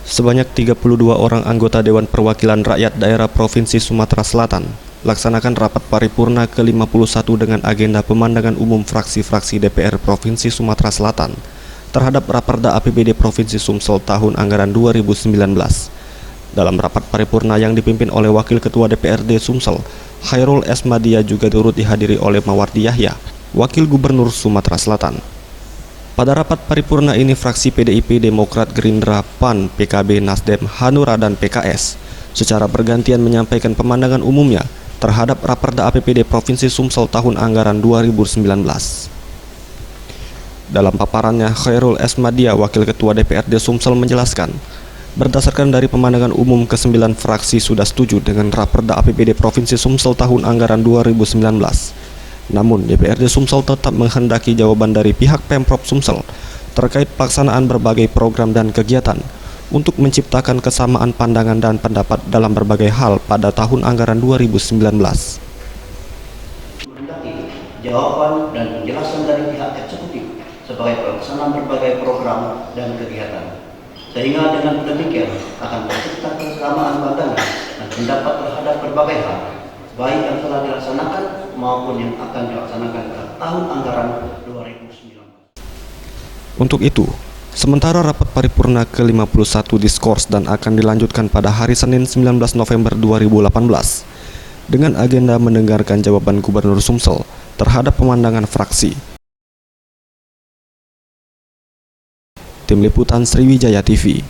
Sebanyak 32 orang anggota Dewan Perwakilan Rakyat Daerah Provinsi Sumatera Selatan laksanakan rapat paripurna ke-51 dengan agenda pemandangan umum fraksi-fraksi DPR Provinsi Sumatera Selatan terhadap Raperda APBD Provinsi Sumsel tahun anggaran 2019. Dalam rapat paripurna yang dipimpin oleh Wakil Ketua DPRD Sumsel, Khairul Esmadia, juga turut dihadiri oleh Mawardi Yahya, Wakil Gubernur Sumatera Selatan. Pada rapat paripurna ini, fraksi PDIP, Demokrat, Gerindra, PAN, PKB, Nasdem, Hanura, dan PKS secara bergantian menyampaikan pemandangan umumnya terhadap Raperda APBD Provinsi Sumsel tahun anggaran 2019. Dalam paparannya, Khairul Esmadia, Wakil Ketua DPRD Sumsel, menjelaskan, berdasarkan dari pemandangan umum, ke-9 fraksi sudah setuju dengan Raperda APBD Provinsi Sumsel tahun anggaran 2019. Namun, DPRD Sumsel tetap menghendaki jawaban dari pihak Pemprov Sumsel terkait pelaksanaan berbagai program dan kegiatan untuk menciptakan kesamaan pandangan dan pendapat dalam berbagai hal pada tahun anggaran 2019. Menghendaki jawaban dan penjelasan dari pihak eksekutif sebagai pelaksanaan berbagai program dan kegiatan, sehingga dengan demikian akan tercipta kesamaan pandangan dan pendapat terhadap berbagai hal, baik yang telah dilaksanakan maupun yang akan dilaksanakan pada tahun anggaran 2019. Untuk itu, sementara rapat paripurna ke-51 diskors dan akan dilanjutkan pada hari Senin 19 November 2018 dengan agenda mendengarkan jawaban Gubernur Sumsel terhadap pemandangan fraksi. Tim Liputan Sriwijaya TV.